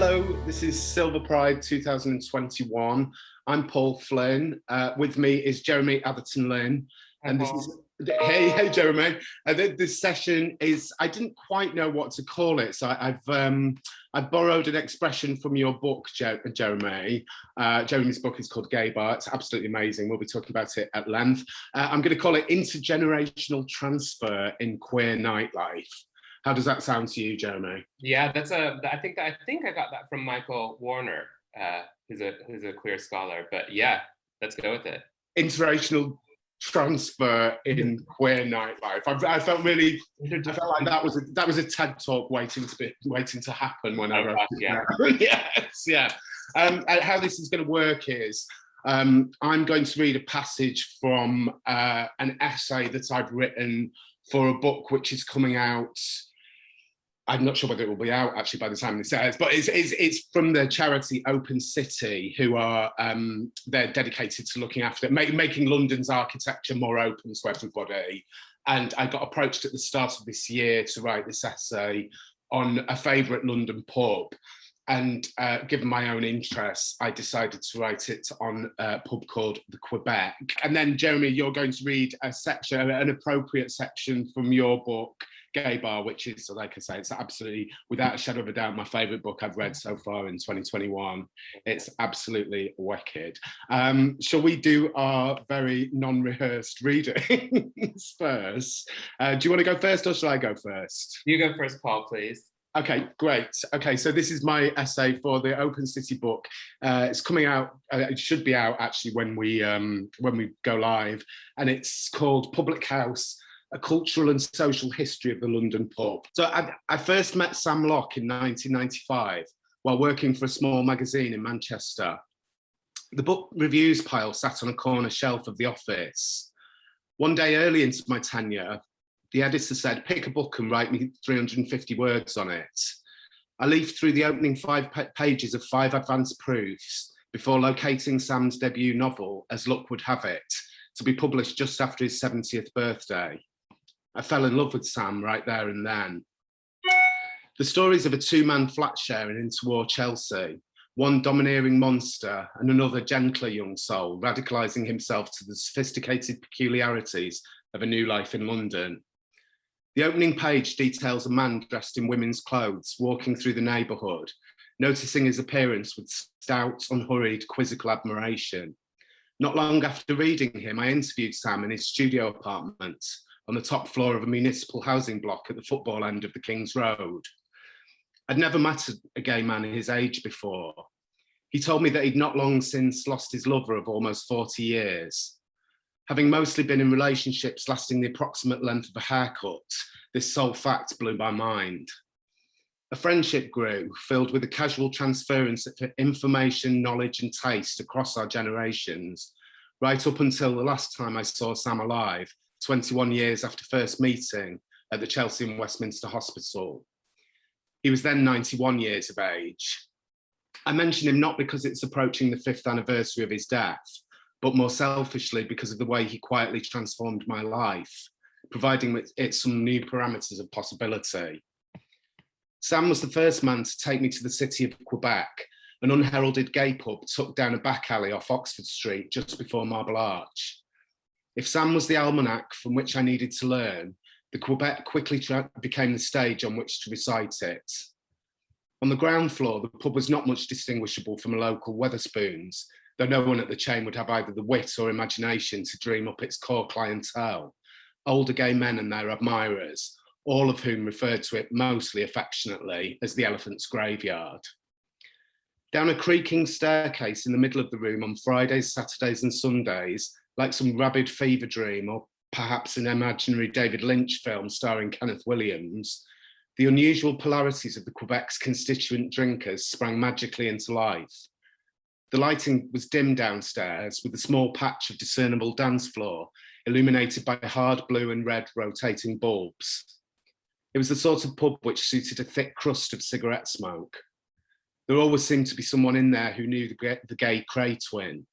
Hello, this is Silver Pride 2021. I'm Paul Flynn. With me is Jeremy Atherton Lin. And this is, hey Jeremy. This session is, I didn't quite know what to call it. So I've borrowed an expression from your book, Jeremy. Jeremy's book is called Gay Bar. It's absolutely amazing. We'll be talking about it at length. I'm going to call it Intergenerational Transfer in Queer Nightlife. How does that sound to you, Jeremy? Yeah, I think I got that from Michael Warner, who's a queer scholar. But yeah, let's go with it. Intergenerational transfer in queer nightlife. I felt like that was a TED talk waiting to happen when I wrote it. Yeah. Yes, yeah. How this is going to work is I'm going to read a passage from an essay that I've written for a book which is coming out. I'm not sure whether it will be out actually by the time this airs, but it's from the charity Open City, who are they're dedicated to looking after making London's architecture more open to everybody. And I got approached at the start of this year to write this essay on a favourite London pub. And given my own interests, I decided to write it on a pub called the Quebec. And then, Jeremy, you're going to read a section, an appropriate section from your book, Gay Bar, which is, like I say, it's absolutely, without a shadow of a doubt, my favourite book I've read so far in 2021. It's absolutely wicked. Shall we do our very non-rehearsed readings first? Do you want to go first or shall I go first? You go first, Paul, please. Okay, great. Okay, so this is my essay for the Open City book. It's coming out, it should be out actually when we go live, and it's called Public House, A Cultural and Social History of the London Pub. So I first met Sam Locke in 1995 while working for a small magazine in Manchester. The book reviews pile sat on a corner shelf of the office. One day early into my tenure, the editor said, pick a book and write me 350 words on it. I leafed through the opening 5 pages of 5 advanced proofs before locating Sam's debut novel, As Luck Would Have It, to be published just after his 70th birthday. I fell in love with Sam right there and then. The stories of a 2-man flat share in interwar Chelsea, one domineering monster and another gentler young soul radicalising himself to the sophisticated peculiarities of a new life in London. The opening page details a man dressed in women's clothes walking through the neighbourhood, noticing his appearance with stout, unhurried, quizzical admiration. Not long after reading him, I interviewed Sam in his studio apartment on the top floor of a municipal housing block at the football end of the King's Road. I'd never met a gay man his age before. He told me that he'd not long since lost his lover of almost 40 years. Having mostly been in relationships lasting the approximate length of a haircut, this sole fact blew my mind. A friendship grew, filled with a casual transference of information, knowledge and taste across our generations, right up until the last time I saw Sam alive, 21 years after first meeting at the Chelsea and Westminster Hospital. He was then 91 years of age. I mention him not because it's approaching the 5th anniversary of his death, but more selfishly because of the way he quietly transformed my life, providing it some new parameters of possibility. Sam was the first man to take me to the city of Quebec, an unheralded gay pub tucked down a back alley off Oxford Street just before Marble Arch. If Sam was the almanac from which I needed to learn, the Quebec quickly became the stage on which to recite it. On the ground floor, the pub was not much distinguishable from a local Wetherspoons, though no one at the chain would have either the wit or imagination to dream up its core clientele, older gay men and their admirers, all of whom referred to it mostly affectionately as the Elephant's Graveyard. Down a creaking staircase in the middle of the room on Fridays, Saturdays and Sundays, like some rabid fever dream or perhaps an imaginary David Lynch film starring Kenneth Williams, the unusual polarities of the Quebec's constituent drinkers sprang magically into life. The lighting was dim downstairs with a small patch of discernible dance floor illuminated by hard blue and red rotating bulbs. It was the sort of pub which suited a thick crust of cigarette smoke. There always seemed to be someone in there who knew the gay Cray twin.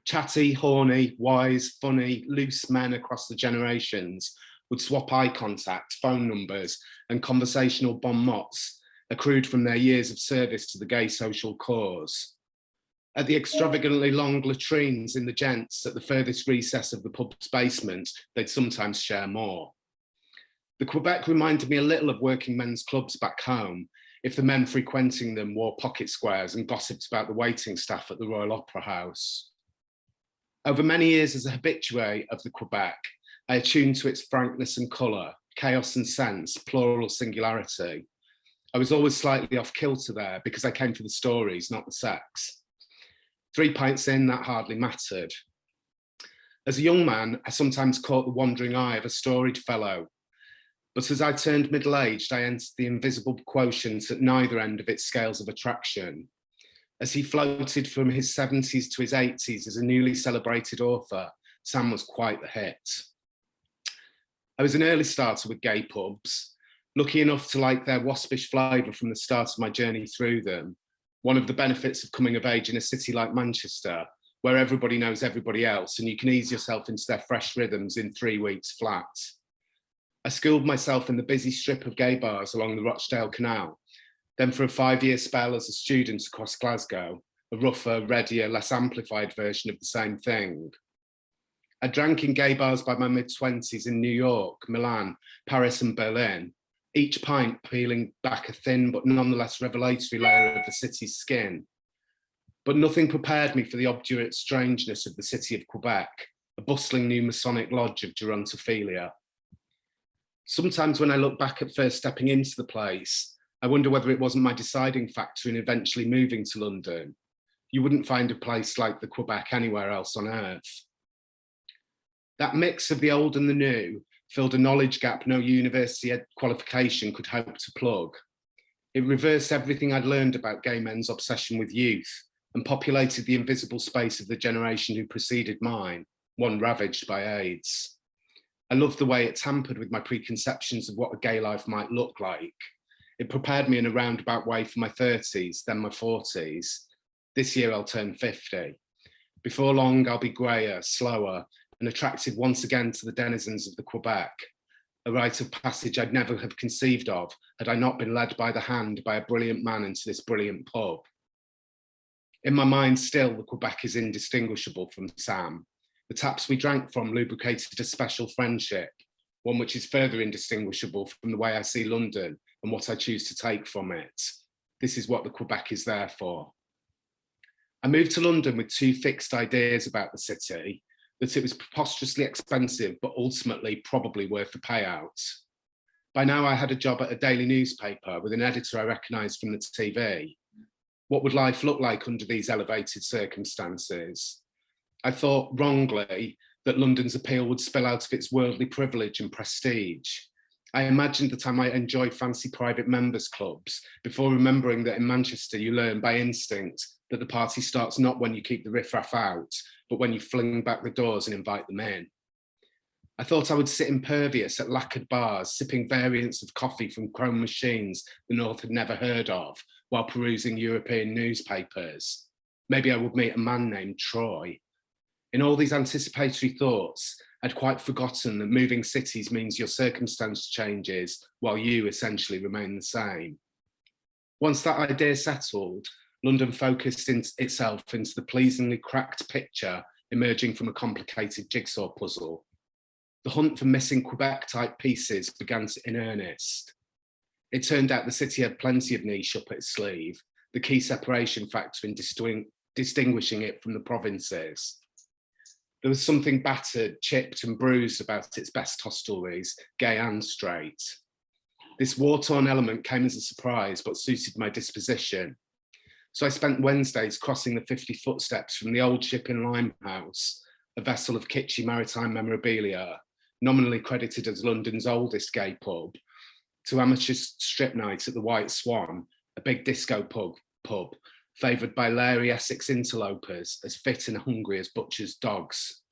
Chatty, horny, wise, funny, loose men across the generations would swap eye contact, phone numbers, and conversational bon mots accrued from their years of service to the gay social cause. At the extravagantly long latrines in the gents at the furthest recess of the pub's basement, they'd sometimes share more. The Quebec reminded me a little of working men's clubs back home, if the men frequenting them wore pocket squares and gossiped about the waiting staff at the Royal Opera House. Over many years as a habitué of the Quebec, I attuned to its frankness and colour, chaos and sense, plural singularity. I was always slightly off kilter there because I came for the stories, not the sex. 3 pints in, that hardly mattered. As a young man, I sometimes caught the wandering eye of a storied fellow. But as I turned middle-aged, I entered the invisible quotient at neither end of its scales of attraction. As he floated from his 70s to his 80s as a newly celebrated author, Sam was quite the hit. I was an early starter with gay pubs, lucky enough to like their waspish flavour from the start of my journey through them. One of the benefits of coming of age in a city like Manchester, where everybody knows everybody else and you can ease yourself into their fresh rhythms in 3 weeks flat. I schooled myself in the busy strip of gay bars along the Rochdale Canal, then for a 5-year spell as a student across Glasgow, a rougher, readier, less amplified version of the same thing. I drank in gay bars by my mid-20s in New York, Milan, Paris and Berlin, each pint peeling back a thin but nonetheless revelatory layer of the city's skin. But nothing prepared me for the obdurate strangeness of the city of Quebec, a bustling new Masonic lodge of gerontophilia. Sometimes when I look back at first stepping into the place, I wonder whether it wasn't my deciding factor in eventually moving to London. You wouldn't find a place like the Quebec anywhere else on earth. That mix of the old and the new filled a knowledge gap no university qualification could hope to plug. It reversed everything I'd learned about gay men's obsession with youth and populated the invisible space of the generation who preceded mine, one ravaged by AIDS. I loved the way it tampered with my preconceptions of what a gay life might look like. It prepared me in a roundabout way for my 30s, then my 40s. This year I'll turn 50. Before long, I'll be greyer, slower, and attracted once again to the denizens of the Quebec, a rite of passage I'd never have conceived of had I not been led by the hand by a brilliant man into this brilliant pub. In my mind still, the Quebec is indistinguishable from Sam. The taps we drank from lubricated a special friendship, one which is further indistinguishable from the way I see London and what I choose to take from it. This is what the Quebec is there for. I moved to London with 2 fixed ideas about the city, that it was preposterously expensive, but ultimately probably worth the payout. By now I had a job at a daily newspaper with an editor I recognised from the TV. What would life look like under these elevated circumstances? I thought wrongly that London's appeal would spill out of its worldly privilege and prestige. I imagined that I might enjoy fancy private members' clubs before remembering that in Manchester you learn by instinct that the party starts not when you keep the riffraff out, but when you fling back the doors and invite them in. I thought I would sit impervious at lacquered bars, sipping variants of coffee from chrome machines the North had never heard of, while perusing European newspapers. Maybe I would meet a man named Troy. In all these anticipatory thoughts, I'd quite forgotten that moving cities means your circumstance changes while you essentially remain the same. Once that idea settled, London focused itself into the pleasingly cracked picture emerging from a complicated jigsaw puzzle. The hunt for missing Quebec-type pieces began in earnest. It turned out the city had plenty of niche up its sleeve, the key separation factor in distinguishing it from the provinces. There was something battered, chipped and bruised about its best hostelries, gay and straight. This war-torn element came as a surprise, but suited my disposition. So I spent Wednesdays crossing the 50 footsteps from the old ship in Limehouse, a vessel of kitschy maritime memorabilia, nominally credited as London's oldest gay pub, to amateur strip night at the White Swan, a big disco pub favoured by Larry Essex interlopers, as fit and hungry as butchers' dogs.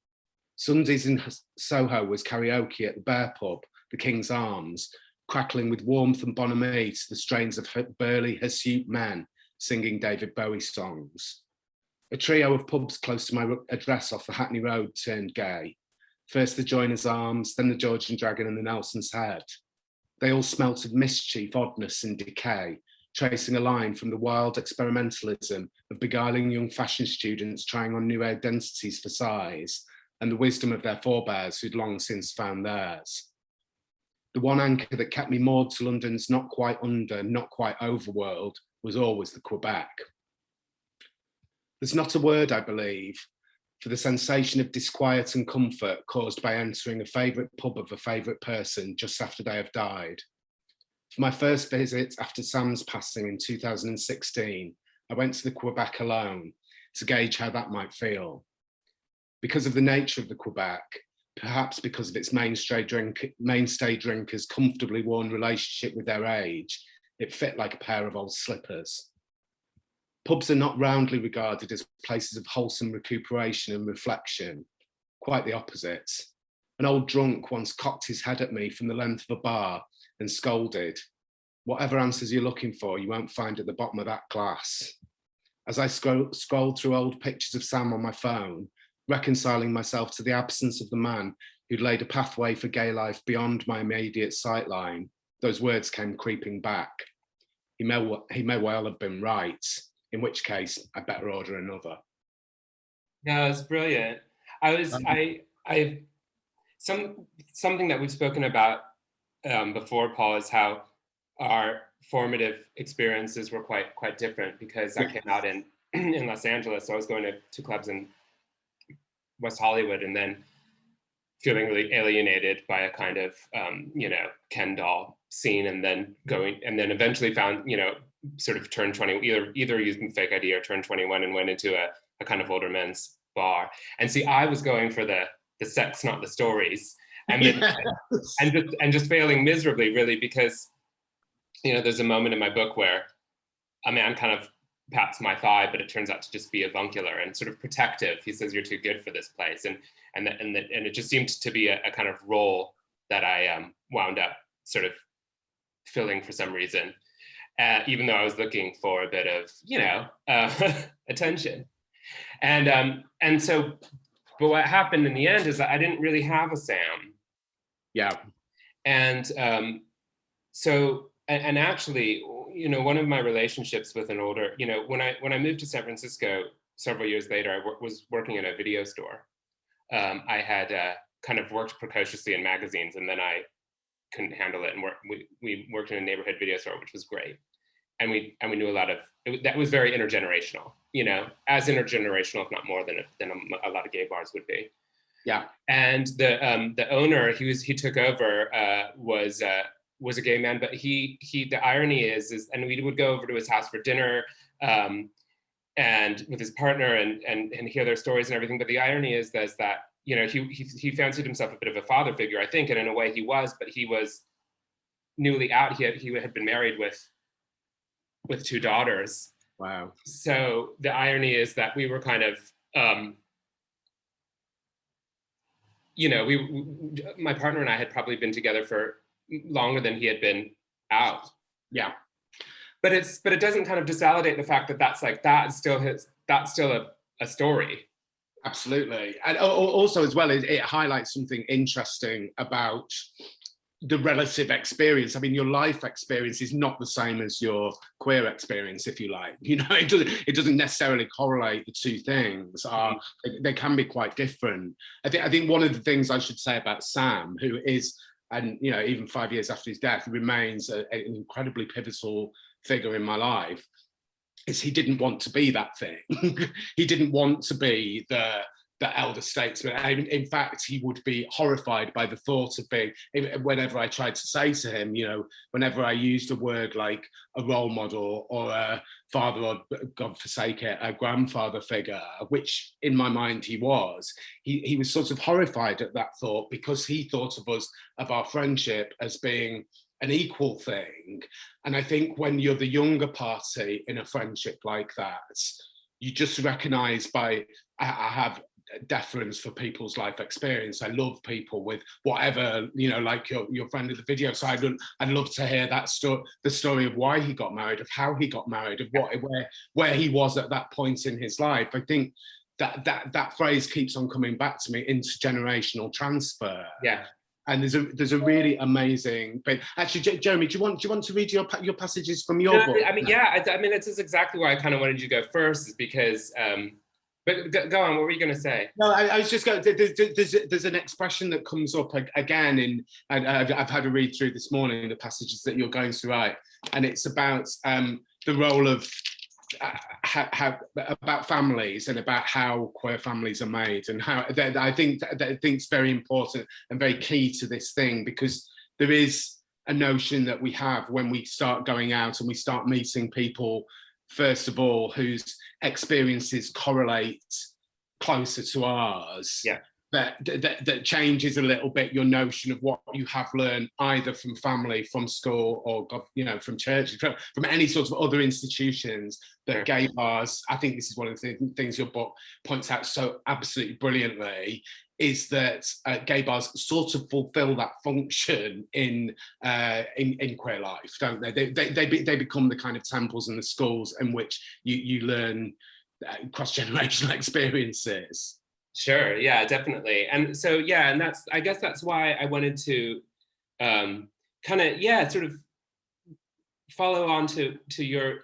Sundays in Soho was karaoke at the Bear Pub, the King's Arms, crackling with warmth and bonhomie to the strains of burly, hirsute men singing David Bowie songs. A trio of pubs close to my address off the Hackney Road turned gay. First the Joiners' Arms, then the George and Dragon and the Nelson's Head. They all smelt of mischief, oddness and decay, tracing a line from the wild experimentalism of beguiling young fashion students trying on new identities for size, and the wisdom of their forebears who'd long since found theirs. The one anchor that kept me moored to London's not quite under, not quite over world was always the Quebec. There's not a word, I believe, for the sensation of disquiet and comfort caused by entering a favourite pub of a favourite person just after they have died. For my first visit after Sam's passing in 2016, I went to the Quebec alone to gauge how that might feel. Because of the nature of the Quebec, perhaps because of its mainstay drinkers' comfortably worn relationship with their age, it fit like a pair of old slippers. Pubs are not roundly regarded as places of wholesome recuperation and reflection, quite the opposite. An old drunk once cocked his head at me from the length of a bar and scolded, "Whatever answers you're looking for, you won't find at the bottom of that glass." As I scrolled through old pictures of Sam on my phone, reconciling myself to the absence of the man who'd laid a pathway for gay life beyond my immediate sightline, those words came creeping back. He may well have been right, in which case I better order another. No, it's brilliant. Something that we've spoken about before, Paul, is how our formative experiences were quite different, because I came out in Los Angeles, so I was going to clubs in West Hollywood, and then feeling really alienated by a kind of Ken doll scene, and then eventually found, sort of turned 20, either using fake ID or turned 21 and went into a kind of older men's bar. And see, I was going for the sex, not the stories, and and just failing miserably, really, because there's a moment in my book where a man kind of pats my thigh, but it turns out to just be avuncular and sort of protective. He says, "You're too good for this place," and it just seemed to be a kind of role that I wound up sort of filling for some reason, even though I was looking for a bit of attention. And so, but what happened in the end is that I didn't really have a Sam. Yeah. And so, and actually, one of my relationships with an older, when I moved to San Francisco several years later, I was working in a video store. I had kind of worked precociously in magazines, and then I couldn't handle it, and we worked in a neighborhood video store, which was great. And we knew a lot of that was very intergenerational, as intergenerational, if not more than a lot of gay bars would be. Yeah. And the owner he took over was a gay man, but the irony is, and we would go over to his house for dinner, and with his partner and hear their stories and everything. But the irony is that he fancied himself a bit of a father figure, I think, and in a way he was, but he was newly out. He had been married with two daughters. Wow. So the irony is that we were kind of, my partner and I had probably been together for longer than he had been out. Yeah. But it doesn't kind of disvalidate the fact that that's still a story. Absolutely. And also as well, it highlights something interesting about the relative experience. I mean, your life experience is not the same as your queer experience, if you like. It doesn't necessarily correlate the two things. They can be quite different. I think one of the things I should say about Sam, who is, and even 5 years after his death, remains an incredibly pivotal figure in my life, is he didn't want to be that thing. He didn't want to be the elder statesman. In fact, he would be horrified by the thought of being, whenever I tried to say to him, whenever I used a word like a role model or a father, or God forsake it, a grandfather figure, which in my mind he was sort of horrified at that thought, because he thought of our friendship as being an equal thing. And I think when you're the younger party in a friendship like that, you just recognize I have deference for people's life experience. I love people with whatever, like your friend of the video. So I'd love to hear that the story of why he got married, of how he got married, of where he was at that point in his life. I think that phrase keeps on coming back to me, intergenerational transfer. Yeah. And there's a really amazing bit. Actually, Jeremy, do you want to read your passages from your No, book? I mean, yeah, I mean, this is exactly why I kind of wanted you to go first, is because, but go on, what were you going to say? No, I was just going. There's an expression that comes up again and I've had a read through this morning the passages that you're going to write, and it's about the role of about families and about how queer families are made, and how I think it's very important and very key to this thing, because there is a notion that we have when we start going out and we start meeting people, first of all, whose experiences correlate closer to ours. Yeah. That changes a little bit your notion of what you have learned, either from family, from school, or from church, from any sort of other institutions. That gay bars, I think this is one of the things your book points out so absolutely brilliantly, is that gay bars sort of fulfil that function in queer life, don't they? They become the kind of temples and the schools in which you learn cross-generational experiences. Sure, yeah, definitely. And so, yeah, and I guess that's why I wanted to kind of, sort of follow on to your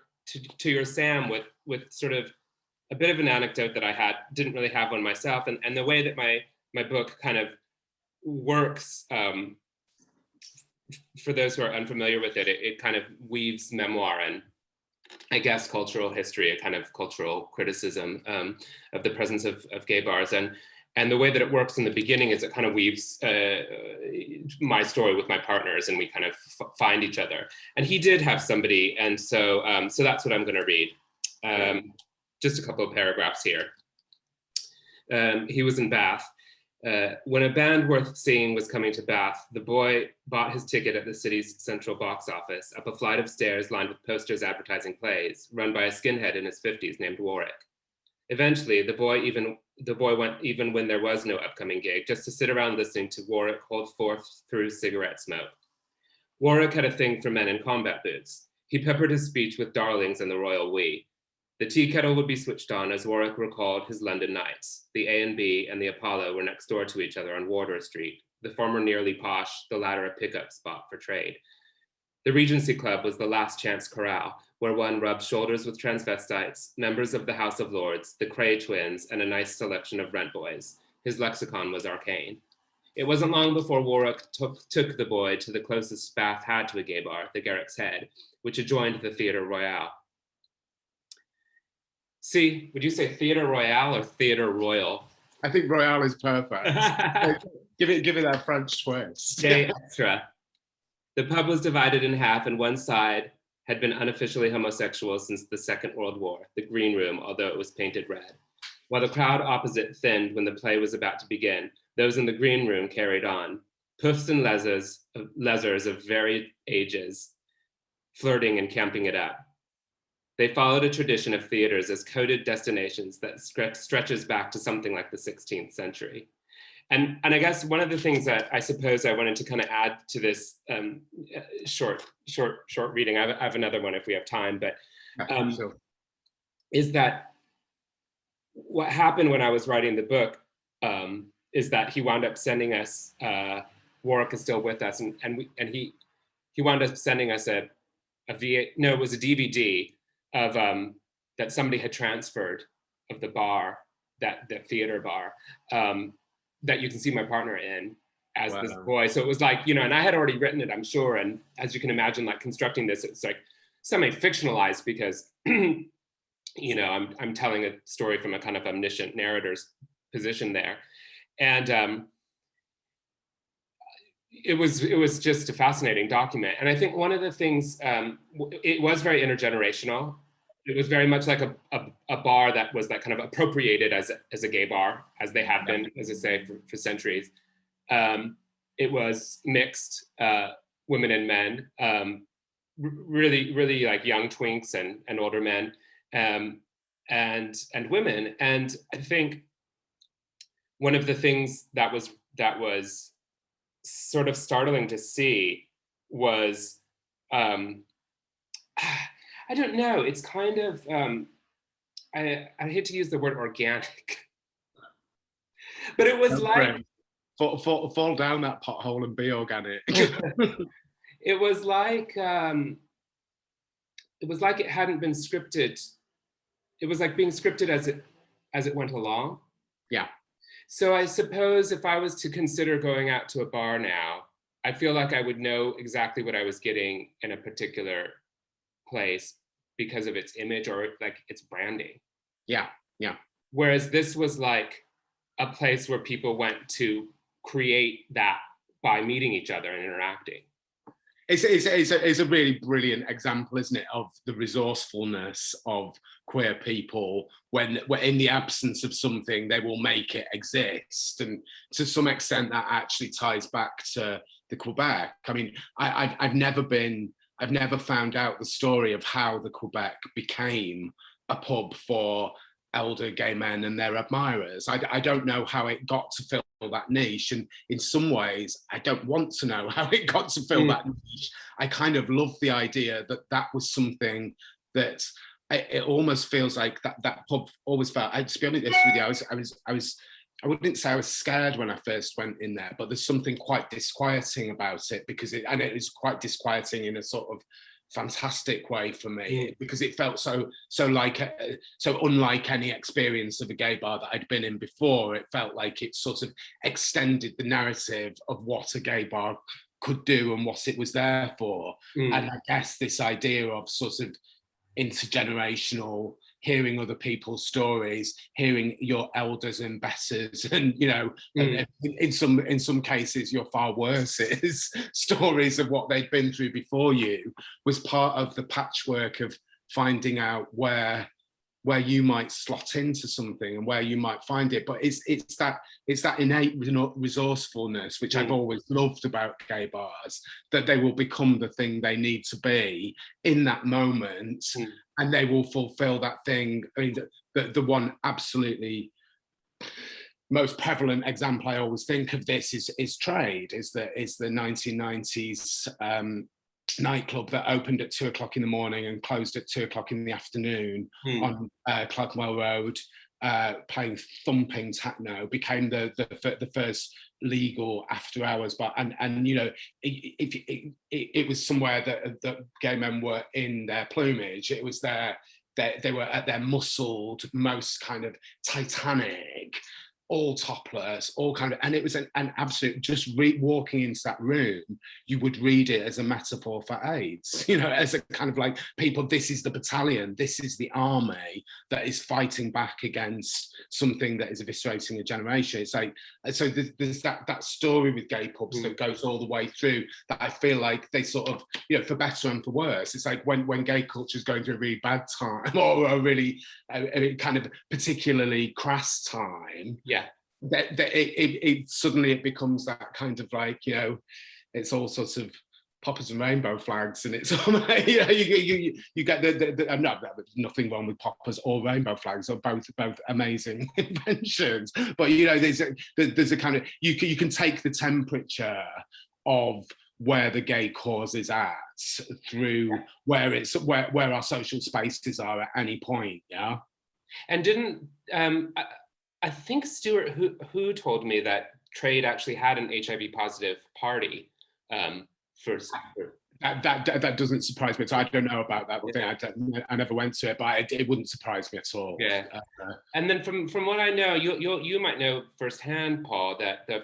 Sam with sort of a bit of an anecdote that I didn't really have one myself, and the way that my book kind of works, for those who are unfamiliar with it, it kind of weaves memoir and, I guess, cultural history, a kind of cultural criticism of the presence of gay bars. And the way that it works in the beginning is it kind of weaves my story with my partners, and we kind of find each other. And he did have somebody, and so that's what I'm going to read. Just a couple of paragraphs here. He was in Bath. When a band worth seeing was coming to Bath, the boy bought his ticket at the city's central box office, up a flight of stairs lined with posters advertising plays, run by a skinhead in his 50s named Warwick. Eventually, the boy went even when there was no upcoming gig, just to sit around listening to Warwick hold forth through cigarette smoke. Warwick had a thing for men in combat boots. He peppered his speech with darlings and the royal we. The tea kettle would be switched on as Warwick recalled his London nights. The A&B and the Apollo were next door to each other on Wardour Street, the former nearly posh, the latter a pickup spot for trade. The Regency Club was the last chance corral, where one rubbed shoulders with transvestites, members of the House of Lords, the Cray twins, and a nice selection of rent boys. His lexicon was arcane. It wasn't long before Warwick took the boy to the closest Bath had to a gay bar, the Garrick's Head, which adjoined the Theatre Royal. See, would you say Theatre Royale or Theatre Royal? I think Royale is perfect. give it that French twist. Day extra. The pub was divided in half, and one side had been unofficially homosexual since the Second World War, the green room, although it was painted red. While the crowd opposite thinned when the play was about to begin, those in the green room carried on, puffs and lessers of varied ages, flirting and camping it up. They followed a tradition of theaters as coded destinations that stretches back to something like the 16th century. And I guess one of the things that I suppose I wanted to kind of add to this short reading, I have another one if we have time, but is that what happened when I was writing the book is that he wound up sending us, Warwick is still with us, and he wound up sending us it was a DVD of that somebody had transferred of the bar, that theater bar, that you can see my partner in as this boy. So it was like, and I had already written it, I'm sure. And as you can imagine, like constructing this, it's like semi-fictionalized because, I'm telling a story from a kind of omniscient narrator's position there. And it was just a fascinating document. And I think one of the things, it was very intergenerational. It was very much like a bar that was that kind of appropriated as a gay bar, as they have been, as I say, for centuries. It was mixed, women and men, really, really like young twinks and older men, and women. And I think one of the things that was sort of startling to see was, I don't know, it's kind of, I hate to use the word organic, but it was like, fall down that pothole and be organic. It was like it hadn't been scripted. It was like being scripted as it went along. Yeah. So I suppose if I was to consider going out to a bar now, I feel like I would know exactly what I was getting in a particular place because of its image or like its branding. Yeah, yeah. Whereas this was like a place where people went to create that by meeting each other and interacting. It's a really brilliant example, isn't it, of the resourcefulness of queer people when in the absence of something, they will make it exist. And to some extent, that actually ties back to the Quebec. I mean, I've never found out the story of how the Quebec became a pub for elder gay men and their admirers. I don't know how it got to fill that niche, and in some ways I don't want to know how it got to fill that niche. I kind of love the idea that that was something that it almost feels like that pub always felt. To be honest with you, I wouldn't say I was scared when I first went in there, but there's something quite disquieting about it because it is quite disquieting in a sort of fantastic way for me, because it felt so unlike any experience of a gay bar that I'd been in before. It felt like it sort of extended the narrative of what a gay bar could do and what it was there for. And I guess this idea of sort of intergenerational, hearing other people's stories, hearing your elders and betters, and and in some cases your far worse's stories of what they'd been through before you, was part of the patchwork of finding out where you might slot into something and where you might find it. But it's that innate resourcefulness, which I've always loved about gay bars, that they will become the thing they need to be in that moment, and they will fulfill that thing. I mean, the one absolutely most prevalent example I always think of this is Trade, is the 1990s nightclub that opened at 2:00 in the morning and closed at 2:00 in the afternoon on Clerkenwell Road, playing thumping techno, became the first legal after hours bar. And it was somewhere that gay men were in their plumage. It was they were at their muscled, most kind of titanic, all topless, all kind of, and it was an absolute, just walking into that room, you would read it as a metaphor for AIDS, as a kind of like, people, this is the battalion, this is the army that is fighting back against something that is eviscerating a generation. It's like, so there's that story with gay pubs that goes all the way through, that I feel like they sort of, for better and for worse, it's like when gay culture is going through a really bad time, or a really kind of particularly crass time, it suddenly it becomes that kind of like, it's all sorts of poppers and rainbow flags, and it's you get no, there's nothing wrong with poppers or rainbow flags, or both amazing inventions, but there's a kind of, you can take the temperature of where the gay cause is at through where our social spaces are at any point. And didn't I think Stuart who told me that Trade actually had an HIV positive party first. That doesn't surprise me. So I don't know about that thing. I never went to it, but it wouldn't surprise me at all. Yeah. And then from what I know, you might know firsthand, Paul, that the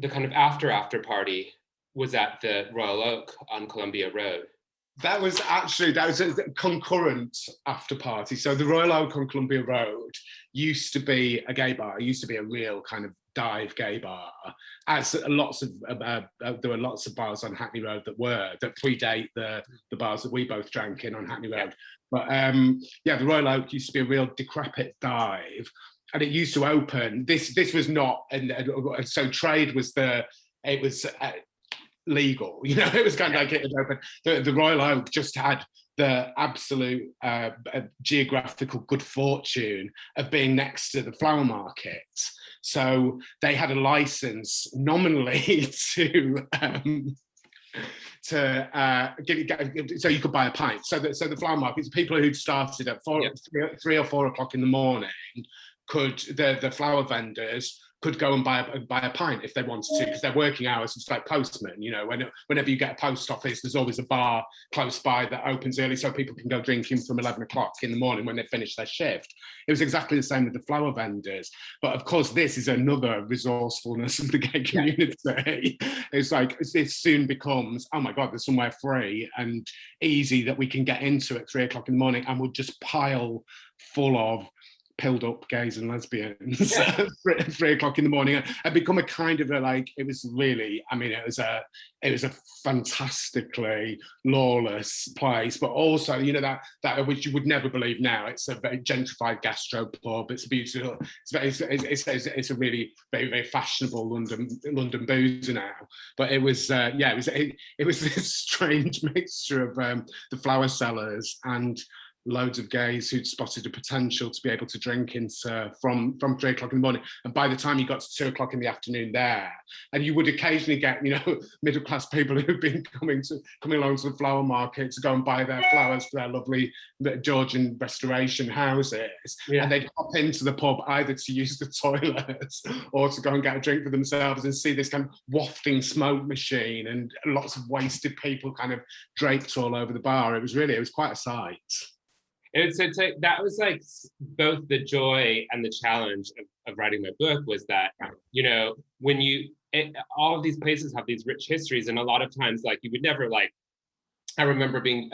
kind of after party was at the Royal Oak on Columbia Road. That was a concurrent after party. So the Royal Oak on Columbia Road used to be a gay bar. It used to be a real kind of dive gay bar. As there were lots of bars on Hackney Road that predate the bars that we both drank in on Hackney Road. But the Royal Oak used to be a real decrepit dive, and it used to open. This was not, and so Trade was legal, it was kind of like it had open. The Royal Oak just had the absolute geographical good fortune of being next to the flower market, so they had a license nominally to so you could buy a pint. So the flower markets, people who'd started at 3 or 4 o'clock in the morning, the flower vendors could go and buy a pint if they wanted to, because their working hours is like postmen. You know, whenever you get a post office, there's always a bar close by that opens early so people can go drinking from 11 o'clock in the morning when they finish their shift. It was exactly the same with the flower vendors. But of course, this is another resourcefulness of the gay community. It's like, it soon becomes, oh my God, there's somewhere free and easy that we can get into at 3 o'clock in the morning, and we'll just pile full of pilled up gays and lesbians at 3 o'clock in the morning, and become a kind of a, like, it was really, I mean, it was a fantastically lawless place, but also, you know, that which you would never believe now. It's a very gentrified gastropub. It's beautiful. It's a really very, very fashionable London boozer now. But it was it was this strange mixture of the flower sellers and loads of gays who'd spotted a potential to be able to drink into from 3 o'clock in the morning. And by the time you got to 2 o'clock in the afternoon there, and you would occasionally get, you know, middle-class people who've been coming along to the flower market to go and buy their flowers for their lovely Georgian restoration houses. Yeah. And they'd hop into the pub either to use the toilets or to go and get a drink for themselves, and see this kind of wafting smoke machine and lots of wasted people kind of draped all over the bar. It was quite a sight. That was like both the joy and the challenge of writing my book, was that, you know, when all of these places have these rich histories, and a lot of times, like, you would never, like, I remember being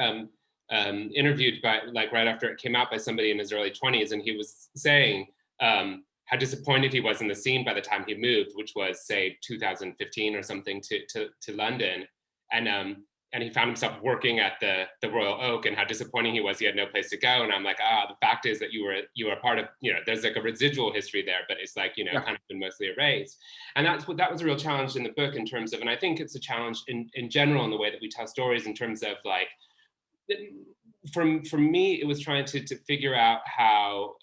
interviewed by, like, right after it came out by somebody in his early 20s, and he was saying how disappointed he was in the scene by the time he moved, which was, say, 2015 or something, to London. And he found himself working at the Royal Oak, and how disappointing he was. He had no place to go. And I'm like, the fact is that you were part of, you know, there's like a residual history there, but it's like, you know, kind of been mostly erased. And that was a real challenge in the book, in terms of, and I think it's a challenge in general in the way that we tell stories, in terms of, like, for me, it was trying to figure out how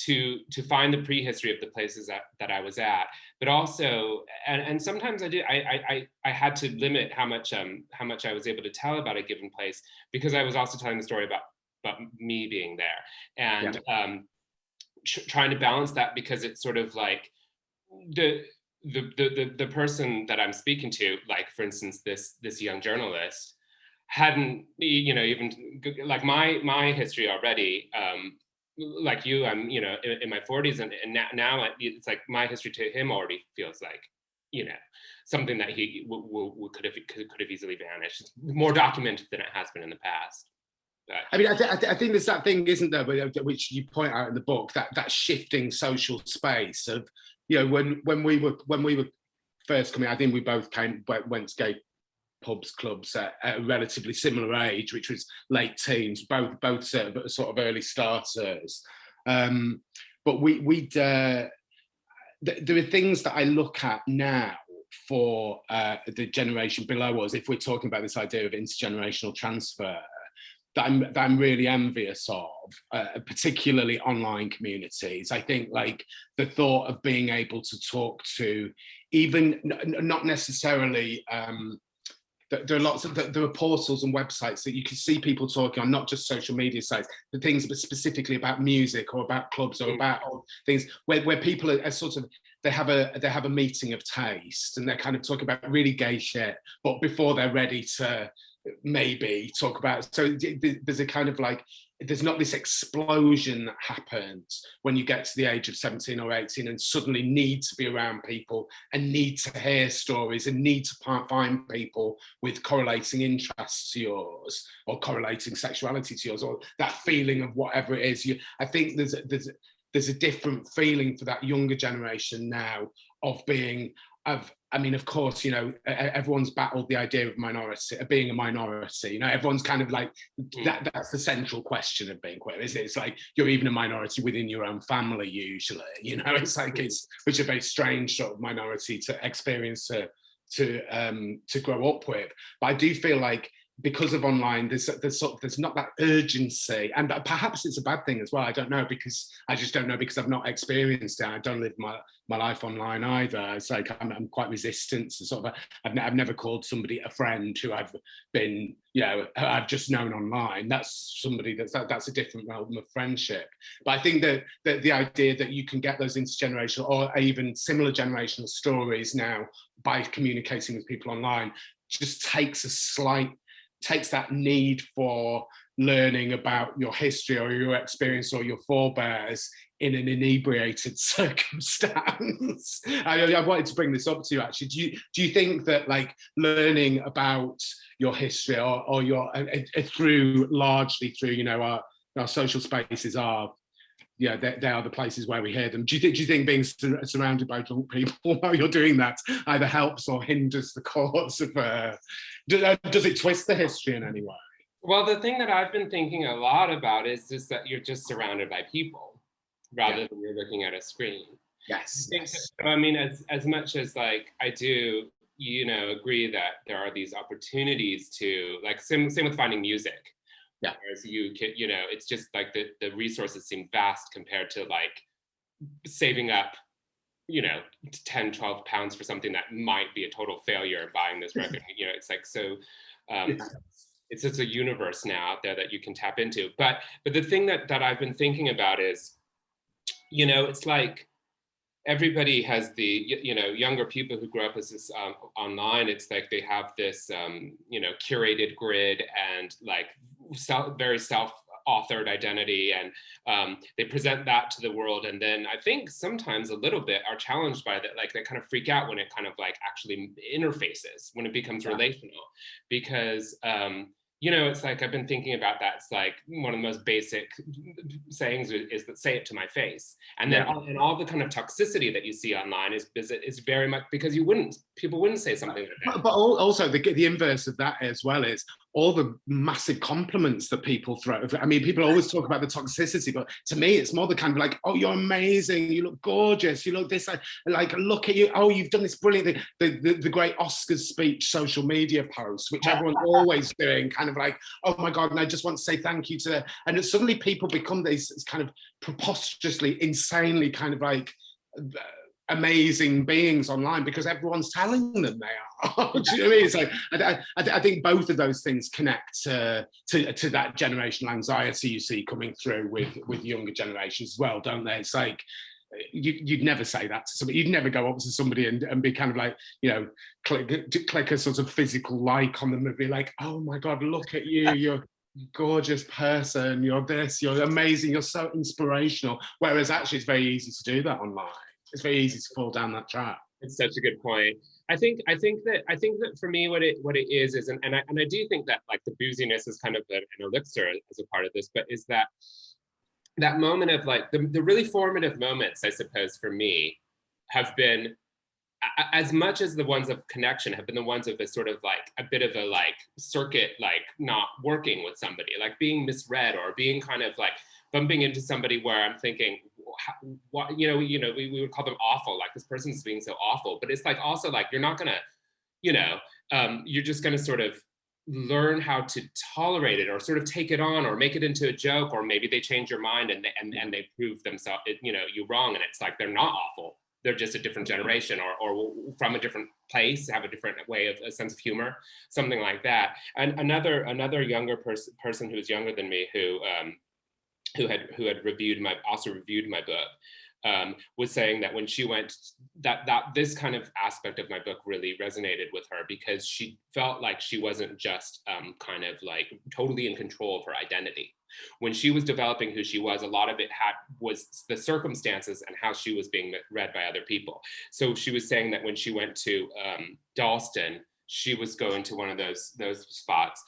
to find the prehistory of the places that I was at, but also, and sometimes I had to limit how much I was able to tell about a given place, because I was also telling the story about me being there, and trying to balance that, because it's sort of like the person that I'm speaking to, like, for instance, this young journalist hadn't, you know, even like my history already. Like you, I'm, you know, in my 40s, and now it's like my history to him already feels like, you know, something that he could have easily vanished. It's more documented than it has been in the past. But, I mean, I think there's that thing, isn't there, which you point out in the book, that shifting social space of, you know, when we were first coming, I think we both went to gay pubs, clubs at a relatively similar age, which was late teens, both sort of early starters. But there are things that I look at now for the generation below us, if we're talking about this idea of intergenerational transfer, that I'm really envious of, particularly online communities. I think, like, the thought of being able to talk to, even not necessarily, there are portals and websites that you can see people talking on, not just social media sites, but things but specifically about music or about clubs or about things where people are sort of, they have a meeting of taste, and they're kind of talking about really gay shit, but before they're ready to maybe talk about, so there's a kind of, like, there's not this explosion that happens when you get to the age of 17 or 18 and suddenly need to be around people and need to hear stories and need to find people with correlating interests to yours, or correlating sexuality to yours, or that feeling of whatever it is. I think there's a different feeling for that younger generation now of being, I mean, of course, you know, everyone's battled the idea of being a minority. You know, everyone's kind of like, that's the central question of being queer, isn't it? It's like, you're even a minority within your own family, usually. You know, it's like, which is a very strange sort of minority to experience, to grow up with. But I do feel like because of online, there's not that urgency, and perhaps it's a bad thing as well. I don't know, because I just don't know, because I've not experienced it. I don't live my life online either. It's like I'm quite resistant to sort of I've never called somebody a friend who I've been, I've just known online. That's somebody that's a different realm of friendship. But I think that the idea that you can get those intergenerational or even similar generational stories now by communicating with people online just takes that need for learning about your history or your experience or your forebears in an inebriated circumstance. I wanted to bring this up to you, actually. Do you think that, like, learning about your history or your largely through our social spaces are, they are the places where we hear them. Do you think being surrounded by drunk people while you're doing that either helps or hinders the cause of? Does it twist the history in any way? Well, the thing that I've been thinking a lot about is just that you're just surrounded by people rather than you're looking at a screen. Yes. I mean, as much as, like, I do, agree that there are these opportunities to, like, same with finding music. Yeah. Whereas it's just like the resources seem vast compared to, like, saving up, 10, 12 pounds for something that might be a total failure, buying this record. It's like, so it's just a universe now out there that you can tap into. But the thing that I've been thinking about is, it's like everybody has the, younger people who grow up as this online, it's like they have this, curated grid and, like, very self-authored identity, and they present that to the world. And then I think sometimes a little bit are challenged by that, like, they kind of freak out when it kind of, like, actually interfaces, when it becomes relational, because it's like, I've been thinking about that. It's like one of the most basic sayings is that, say it to my face. And then and all the kind of toxicity that you see online is very much because people wouldn't say something like that. But also the inverse of that as well is all the massive compliments that people throw. I mean, people always talk about the toxicity, but to me, it's more the kind of like, oh, you're amazing, you look gorgeous, you look this, like look at you, oh, you've done this brilliant thing. The great Oscars speech social media posts, which everyone's always doing, kind of like, oh my God, and I just want to say thank you to, and it's suddenly people become these kind of preposterously, insanely kind of like amazing beings online because everyone's telling them they are. Do you know what I mean? So I think both of those things connect to that generational anxiety you see coming through with younger generations as well, don't they? It's like you'd never say that to somebody. You'd never go up to somebody and be kind of like, click a sort of physical like on them and be like, oh my God, look at you, you're a gorgeous person, you're this, you're amazing, you're so inspirational. Whereas actually it's very easy to do that online. It's very easy to fall down that trap. It's such a good point. I think that for me, what it is, and I do think that, like, the booziness is kind of an elixir as a part of this, but is that moment of, like, the really formative moments, I suppose, for me, have been, as much as the ones of connection, have been the ones of a sort of, like, a bit of a, like, circuit, like, not working with somebody, like being misread or being kind of like bumping into somebody where I'm thinking, what, we would call them awful, like, this person's being so awful, but it's like also like, you're not gonna, you're just gonna sort of learn how to tolerate it or sort of take it on or make it into a joke, or maybe they change your mind and they prove themselves, you wrong, and it's like they're not awful, they're just a different generation or from a different place, have a different way of a sense of humor, something like that. And another younger person who's younger than me who had reviewed my book, was saying that when she went, that this kind of aspect of my book really resonated with her because she felt like she wasn't just kind of like totally in control of her identity. When she was developing who she was, a lot of it was the circumstances and how she was being read by other people. So she was saying that when she went to Dalston, she was going to one of those spots,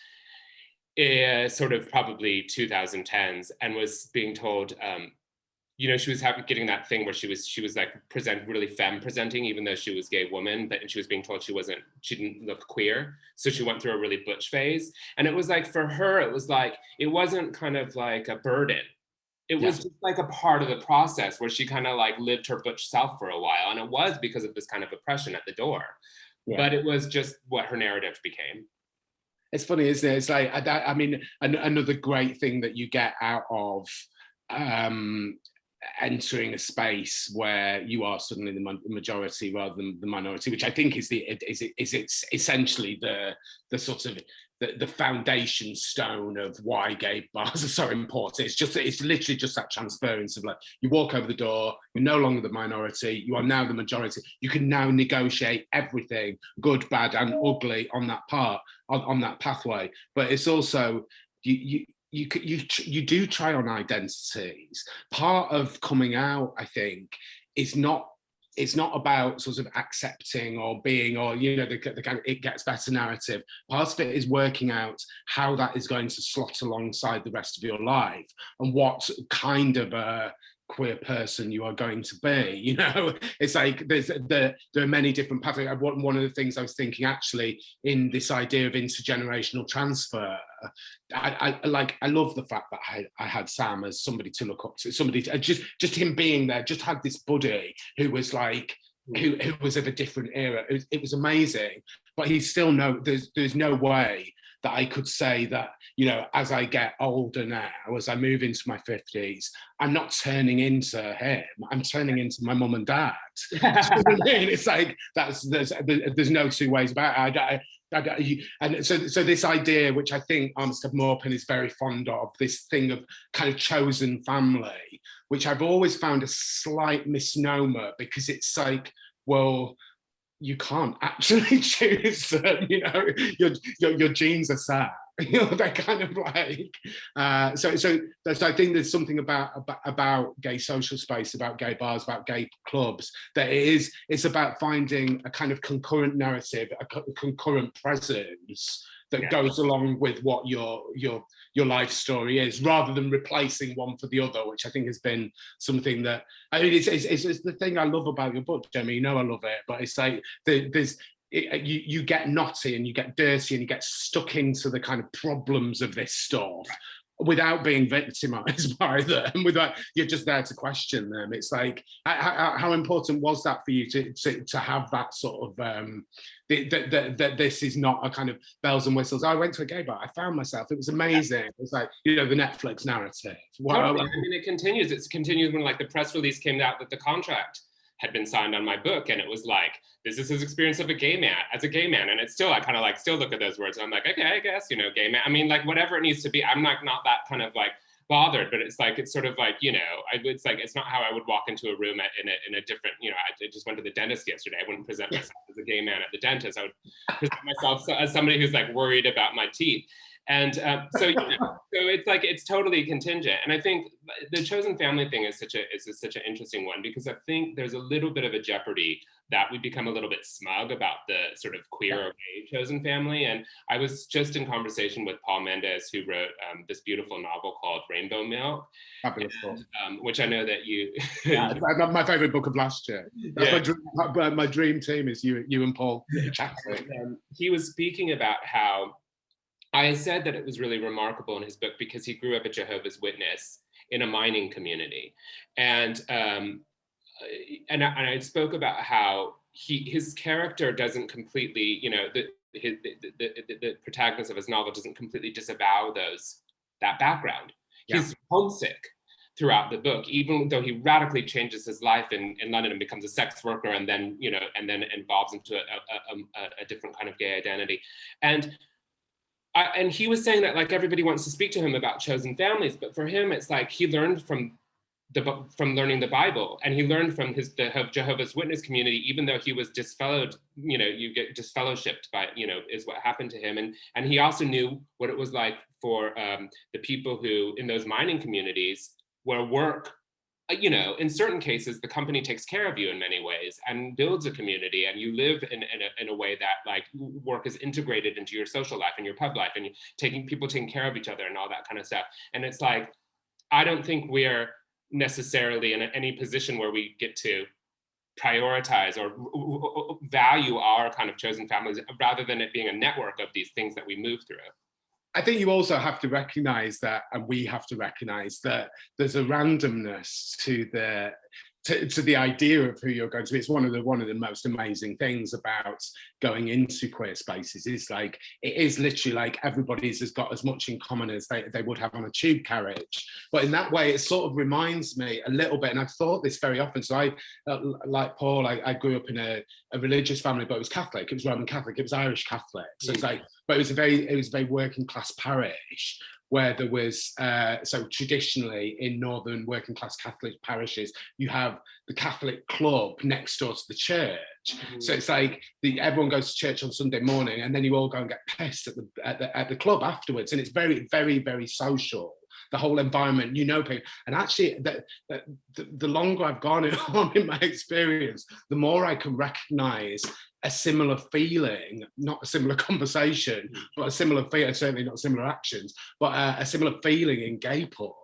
sort of probably 2010s, and was being told, she was getting that thing where she was like really femme presenting, even though she was a gay woman, and she was being told she didn't look queer. So she went through a really butch phase. And it was like, for her, it was like, it wasn't kind of like a burden. It was just like a part of the process where she kind of like lived her butch self for a while. And it was because of this kind of oppression at the door. Yeah. But it was just what her narrative became. It's funny, isn't it? It's like, I mean, another great thing that you get out of entering a space where you are suddenly the majority rather than the minority, which I think is it's essentially the sort of the foundation stone of why gay bars are so important. It's literally just that transference of, like, you walk over the door, you're no longer the minority, you are now the majority. You can now negotiate everything, good, bad, and ugly, on that on that pathway. But it's also, you do try on identities. Part of coming out, I think, is not, it's not about sort of accepting or being, or, you know, the kind of it gets better narrative. Part of it is working out how that is going to slot alongside the rest of your life, and what kind of a queer person you are going to be. You know, it's like there are many different pathways. One of the things I was thinking, actually, in this idea of intergenerational transfer, I love the fact that I had Sam as somebody to look up to, somebody to, just him being there, just had this buddy who was like, who was of a different era. It was amazing. But he's still there's no way that I could say that, you know, as I get older now, as I move into my 50s, I'm not turning into him, I'm turning into my mum and dad. It's like, there's no two ways about it. And so this idea, which I think Armistead Maupin is very fond of, this thing of kind of chosen family, which I've always found a slight misnomer, because it's like, well, you can't actually choose them, you know, your genes are set. You know, they're kind of like, so I think there's something about gay social space, about gay bars, about gay clubs, that it's about finding a kind of concurrent narrative, a concurrent presence that goes along with what your life story is, rather than replacing one for the other, which I think has been something that, I mean, it's the thing I love about your book, Jamie. You know I love it, but it's like you get knotty and you get dirty and you get stuck into the kind of problems of this stuff without being victimized by them, without, you're just there to question them. It's like, how important was that for you to have that sort of that this is not a kind of bells and whistles, I went to a gay bar, I found myself, it was amazing. It's like, you know, the Netflix narrative. Totally. I mean, it continues when, like, the press release came out that the contract had been signed on my book, and it was like, this is his experience of a gay man, as a gay man. And it's still, I kind of like still look at those words and I'm like, okay, I guess, you know, gay man. I mean, like, whatever it needs to be. I'm like not that kind of like bothered, but it's like, it's sort of like, you know, it's like, it's not how I would walk into a room in a different, you know, I just went to the dentist yesterday. I wouldn't present myself as a gay man at the dentist. I would present myself as somebody who's like worried about my teeth. And so, you know, so it's like, it's totally contingent. And I think the chosen family thing is such an interesting one, because I think there's a little bit of a jeopardy that we become a little bit smug about the sort of queer or gay chosen family. And I was just in conversation with Paul Mendes, who wrote this beautiful novel called Rainbow Milk, which I know that you... Yeah, my favorite book of last year. That's my dream team is you and Paul chatting. He was speaking about how I said that it was really remarkable in his book because he grew up a Jehovah's Witness in a mining community. And I spoke about how his character doesn't completely, you know, the protagonist of his novel doesn't completely disavow that background. Yeah. He's homesick throughout the book, even though he radically changes his life in London and becomes a sex worker, and then, you know, and then involves into a different kind of gay identity. And he was saying that, like, everybody wants to speak to him about chosen families, but for him, it's like he learned from learning the Bible, and he learned from the Jehovah's Witness community, even though he was disfellowed, you know, you get disfellowshipped by, you know, is what happened to him. And he also knew what it was like for the people who in those mining communities where work, you know, in certain cases, the company takes care of you in many ways and builds a community, and you live in a way that, like, work is integrated into your social life and your pub life, and people taking care of each other and all that kind of stuff. And it's like, I don't think we're necessarily in any position where we get to prioritize or value our kind of chosen families, rather than it being a network of these things that we move through. I think you also have to recognize that, and we have to recognize that there's a randomness to to the idea of who you're going to be. It's one of the most amazing things about going into queer spaces is like, it is literally like everybody's has got as much in common as they would have on a tube carriage. But in that way, it sort of reminds me a little bit, and I've thought this very often. So I, like Paul, I grew up in a religious family, but it was Catholic, it was Roman Catholic, it was Irish Catholic. So it's like, but it was a very working class parish, where there was, so traditionally in northern working class Catholic parishes, you have the Catholic club next door to the church. So it's like everyone goes to church on Sunday morning, and then you all go and get pissed at the club afterwards. And it's very social. The whole environment, you know, people. And actually, the longer I've gone on in my experience, the more I can recognise a similar feeling, not a similar conversation, but a similar feeling, certainly not similar actions, but a similar feeling in gay pubs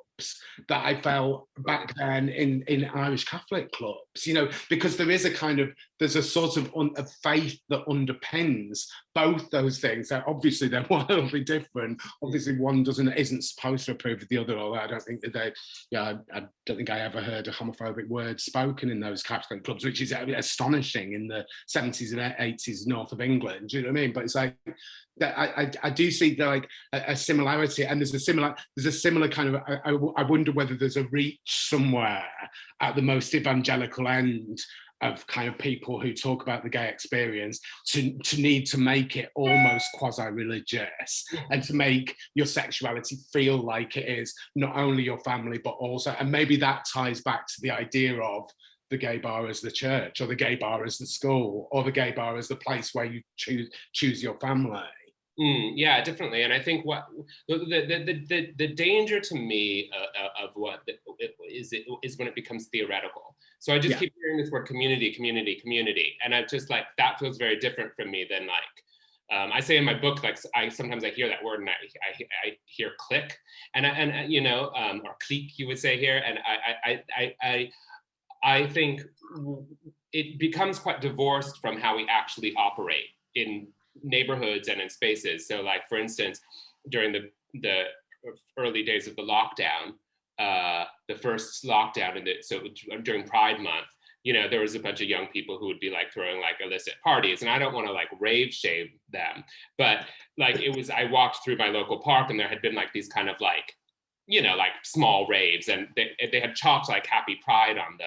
that I felt back then in Irish Catholic clubs, you know, because there's a sort of a faith that underpins both those things. That obviously they're wildly different. Obviously one isn't supposed to approve of the other, although I don't think that I don't think I ever heard a homophobic word spoken in those Catholic clubs, which is astonishing in the 70s and 80s north of England. Do you know what I mean? But it's like, that I do see like a similarity, and there's a similar kind of, I wonder whether there's a reach somewhere at the most evangelical end of kind of people who talk about the gay experience to need to make it almost quasi-religious, and to make your sexuality feel like it is not only your family but also, and maybe that ties back to the idea of the gay bar as the church, or the gay bar as the school, or the gay bar as the place where you choose your family. Yeah, definitely. And I think what the danger to me of what is when it becomes theoretical. So I just keep hearing this word community, and I'm just like, that feels very different from me than like, I say in my book, like sometimes I hear that word and I hear clique, and you know, or clique you would say here, and I think it becomes quite divorced from how we actually operate in neighborhoods and in spaces. So like, for instance, during the early days of the lockdown, the first lockdown, so during Pride Month, you know, there was a bunch of young people who would be like throwing like illicit parties, and I don't want to like rave shame them, but like I walked through my local park and there had been like these kind of like, you know, like small raves, and they had chalked like Happy Pride on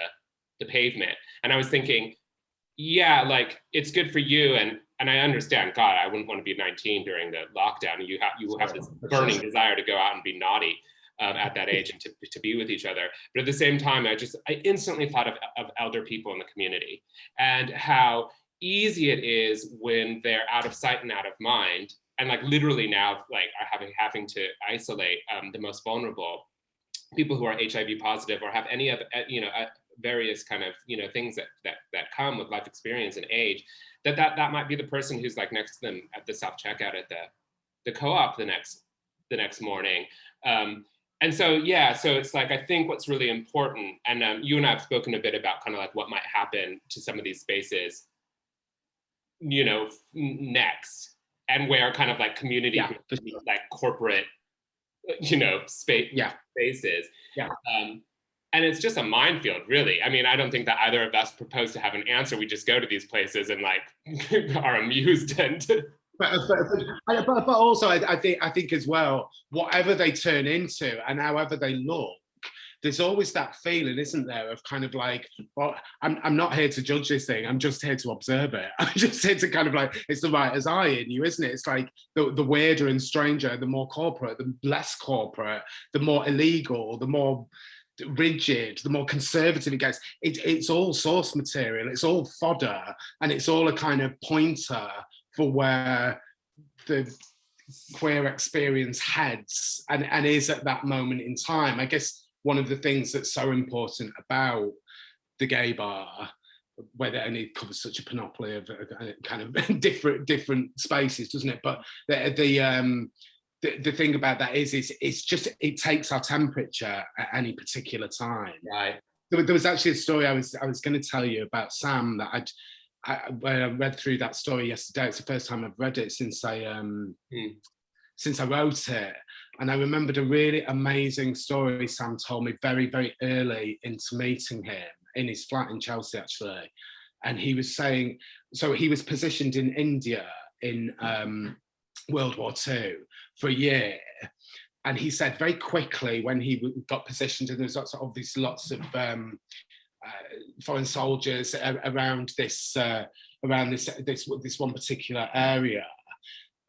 the pavement, and I was thinking, yeah, like it's good for you, and I understand, God, I wouldn't want to be 19 during the lockdown, and you will have this burning desire to go out and be naughty at that age and to be with each other. But at the same time, I instantly thought of elder people in the community, and how easy it is when they're out of sight and out of mind, and like literally now like are having to isolate the most vulnerable people who are HIV positive or have any other, you know, various kind of, you know, things that come with life experience and age, that might be the person who's like next to them at the self checkout at the co-op the next morning. And so, yeah, so it's like, I think what's really important, and you and I have spoken a bit about kind of like what might happen to some of these spaces, you know, next, and where kind of like community, like corporate, you know, spaces. Yeah. And it's just a minefield, really. I mean, I don't think that either of us propose to have an answer. We just go to these places and like are amused and. But also, I think as well, whatever they turn into and however they look, there's always that feeling, isn't there, of kind of like, well, I'm not here to judge this thing. I'm just here to observe it. I'm just here to kind of like, it's the writer's eye in you, isn't it? It's like the weirder and stranger, the more corporate, the less corporate, the more illegal, the more rigid, the more conservative it gets. It's all source material, it's all fodder, and it's all a kind of pointer for where the queer experience heads and is at that moment in time. I guess one of the things that's so important about the gay bar, where it only covers such a panoply of kind of different spaces, doesn't it? But the thing about that is it's just, it takes our temperature at any particular time. Right. There was actually a story I was going to tell you about Sam that when I read through that story yesterday. It's the first time I've read it since I wrote it, and I remembered a really amazing story Sam told me very, very early into meeting him. in his flat in Chelsea, actually. And he was saying, so he was positioned in India in World War II for a year. And he said very quickly when he got positioned, and there's lots of foreign soldiers around this one particular area,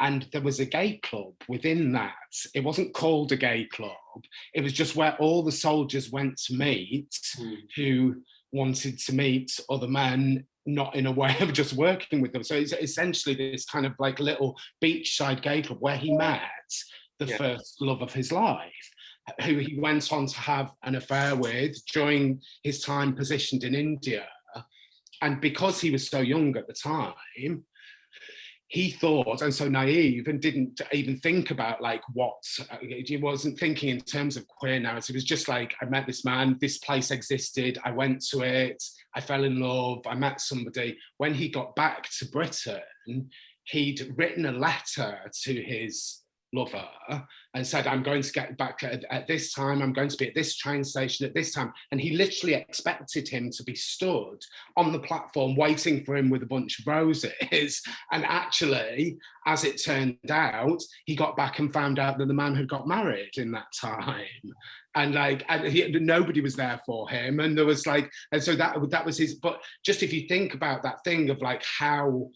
and there was a gay club within that. It wasn't called a gay club. It was just where all the soldiers went to meet who wanted to meet other men, not in a way of just working with them. So it's essentially this kind of like little beachside gay club where he met the first love of his life, who he went on to have an affair with during his time positioned in India. And because he was so young at the time, he thought, and so naive, and didn't even think about like what, he wasn't thinking in terms of queer narrative. It was just like, I met this man, this place existed, I went to it, I fell in love, I met somebody. When he got back to Britain, he'd written a letter to his lover and said, I'm going to get back at this time, I'm going to be at this train station at this time. And he literally expected him to be stood on the platform waiting for him with a bunch of roses. And actually, as it turned out, he got back and found out that the man had got married in that time. And like, nobody was there for him. And there was like, and so that was his, but just if you think about that thing of like how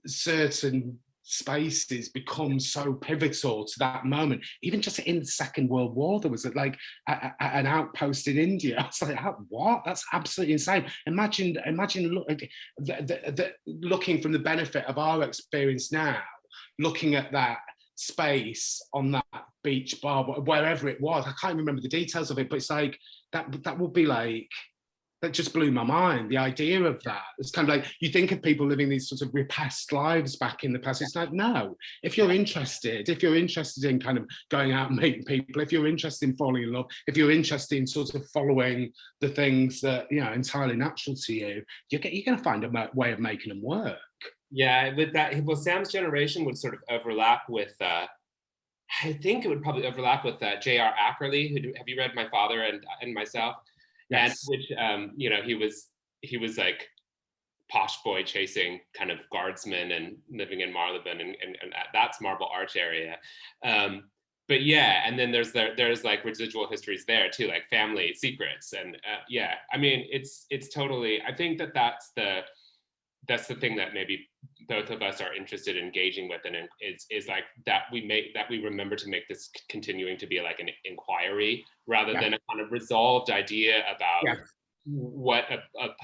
certain spaces become so pivotal to that moment. Even just in the Second World War, there was like an outpost in India. I was like, what? That's absolutely insane. Imagine looking from the benefit of our experience now, looking at that space on that beach bar, wherever it was. I can't remember the details of it, but it's like, that would be like, that just blew my mind, the idea of that. It's kind of like, you think of people living these sort of repressed lives back in the past. It's like, no, if you're interested in kind of going out and meeting people, if you're interested in falling in love, if you're interested in sort of following the things that, you know, entirely natural to you, you're going to find a way of making them work. Yeah, with that, well, Sam's generation would sort of overlap with, I think it would probably overlap with J.R. Ackerley, who, have you read My Father and Myself? Yes. And which, you know, he was like posh boy chasing kind of guardsmen and living in Marylebone and that's Marble Arch area. But yeah, and then there's like residual histories there too, like family secrets. And yeah, I mean, it's totally, I think that's the thing that maybe both of us are interested in engaging with, and is like that we remember to make this continuing to be like an inquiry rather than a kind of resolved idea about what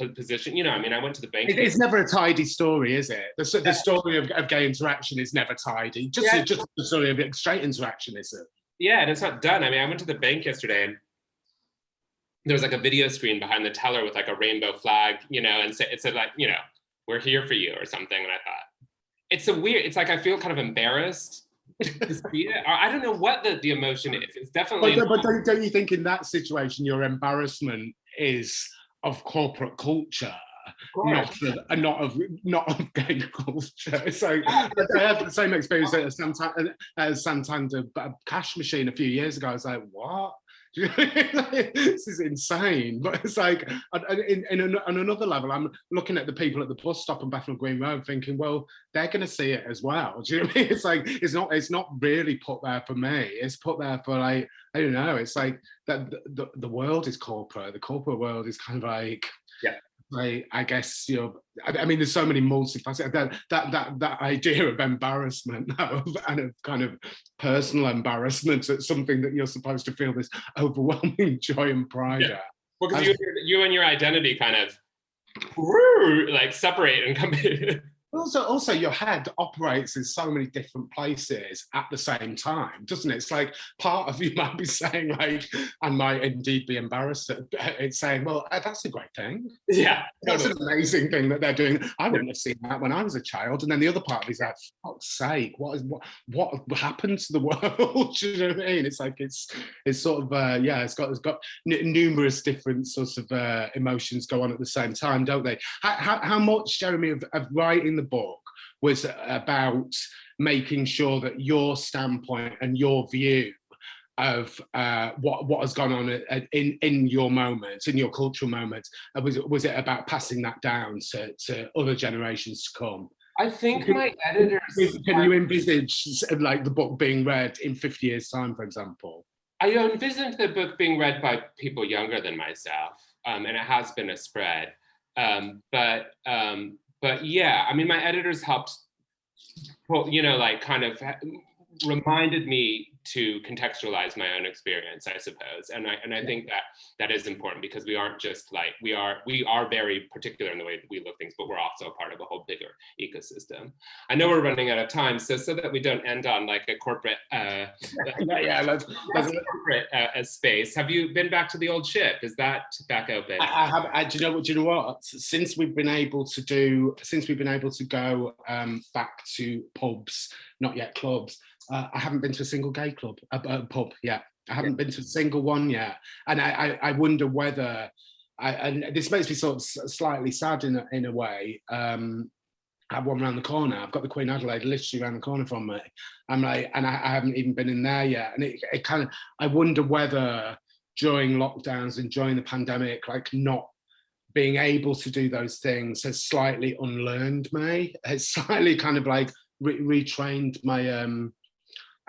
a position, you know. I mean, I went to the bank. It's never a tidy story, is it? The story of gay interaction is never tidy. Just the story of straight interaction, is it? Yeah, and it's not done. I mean, I went to the bank yesterday and there was like a video screen behind the teller with like a rainbow flag, you know, and it said like, you know, we're here for you or something. And I thought, it's like I feel kind of embarrassed to see it. I don't know what the emotion is. It's definitely. But don't you think in that situation your embarrassment is of corporate culture, not of gay culture? So I had the same experience at Santander cash machine a few years ago. I was like, what? This is insane. But it's like, on another level, I'm looking at the people at the bus stop on Bethnal Green Road thinking, well, they're going to see it as well. Do you know what I mean? It's like, it's not really put there for me. It's put there for, like, I don't know. It's like that the world is corporate. The corporate world is kind of like, like, I guess, you know, I mean, there's so many multifaceted, that idea of embarrassment and of kind of personal embarrassment at something that you're supposed to feel this overwhelming joy and pride at. Well, because you and your identity kind of like separate and come in. Also, your head operates in so many different places at the same time, doesn't it? It's like part of you might be saying, like, I might indeed be embarrassed at it, saying, well, that's a great thing. Yeah. That's an amazing thing that they're doing. I wouldn't have seen that when I was a child. And then the other part of me is like, for fuck's sake, what happened to the world? Do you know what I mean? It's like, it's sort of, it's got numerous different sorts of emotions go on at the same time, don't they? How much, Jeremy, of writing the book was about making sure that your standpoint and your view what has gone on in your moments, in your cultural moments? Was it about passing that down to other generations to come? I think my editors. Can you envisage like the book being read in 50 years' time, for example? I envisioned the book being read by people younger than myself, and it has been a spread. But yeah, I mean, my editors helped, like kind of reminded me to contextualize my own experience, I suppose. And I think that is important, because we aren't just like, we are very particular in the way that we look at things, but we're also part of a whole bigger ecosystem. I know we're running out of time, so that we don't end on like a corporate let's corporate space. Have you been back to the old ship? Is that back open? I have. Do you know what? Since we've been able to go back to pubs, not yet clubs, I haven't been to a single gay club, pub yet. I haven't been to a single one yet, and I wonder whether, and this makes me sort of slightly sad in a way. I have one around the corner. I've got the Queen Adelaide literally around the corner from me. I'm like, and I haven't even been in there yet. And it kind of, I wonder whether during lockdowns and during the pandemic, like not being able to do those things has slightly unlearned me. It's slightly kind of like retrained my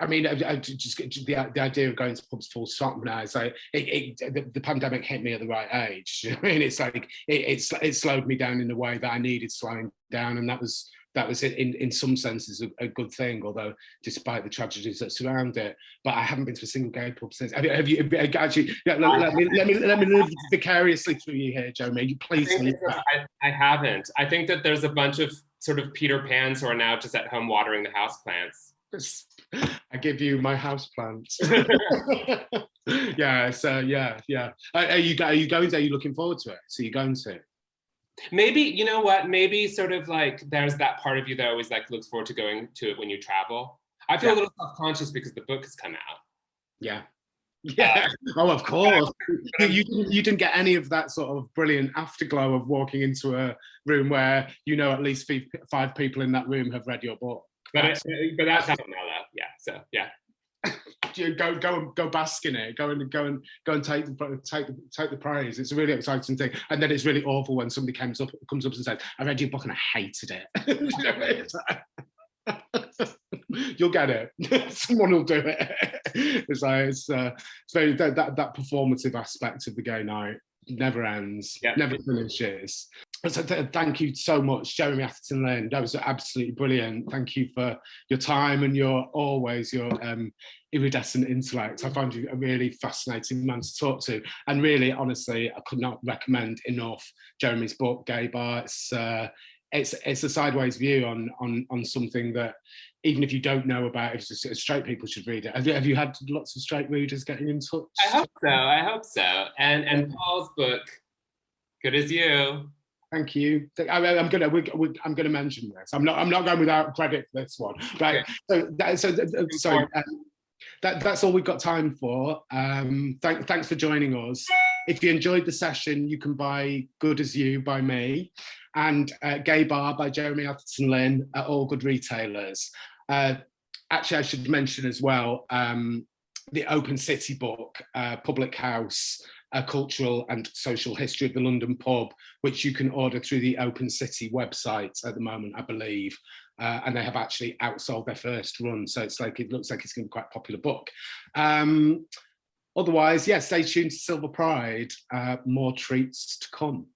I mean, I just the idea of going to pubs full stop now. It's like the pandemic hit me at the right age. I mean, it's like it slowed me down in a way that I needed slowing down, and that was in some senses a good thing. Although, despite the tragedies that surround it, but I haven't been to a single gay pub since. Have you actually? Let me live vicariously through you here, Jeremy. Please. I haven't. I think that there's a bunch of sort of Peter Pans who are now just at home watering the houseplants. I give you my house plants. Yeah, so yeah. Are you going to? Are you looking forward to it? So you're going to? Maybe, you know what? Maybe sort of like there's that part of you that always like looks forward to going to it when you travel. I feel a little self-conscious because the book has come out. Yeah. Oh, of course. You didn't get any of that sort of brilliant afterglow of walking into a room where at least 5 people in that room have read your book. But that's how now, though. Yeah. So yeah. Go bask in it. Go and take the prize. It's a really exciting thing. And then it's really awful when somebody comes up and says, "I read your book and I hated it." You'll get it. Someone will do it. It's very that performative aspect of the gay night never ends, never finishes. So thank you so much, Jeremy Atherton Lin. That was absolutely brilliant. Thank you for your time and your iridescent intellect. I find you a really fascinating man to talk to. And really, honestly, I could not recommend enough Jeremy's book, Gay Bar. It's a sideways view on something that, even if you don't know about it, straight people should read it. Have you had lots of straight readers getting in touch? I hope so. And Paul's book, Good As You. Thank you. I'm gonna mention this. I'm not going without credit for this one. Right. Okay. That's all we've got time for. Thanks for joining us. If you enjoyed the session, you can buy Good As You by me and Gay Bar by Jeremy Atherton Lin at all good retailers. Actually, I should mention as well the Open City book, Public House, A Cultural and Social History of the London Pub, which you can order through the Open City website at the moment, I believe. And they have actually outsold their first run. So it looks like it's going to be quite a popular book. Otherwise, stay tuned to Silver Pride. More treats to come.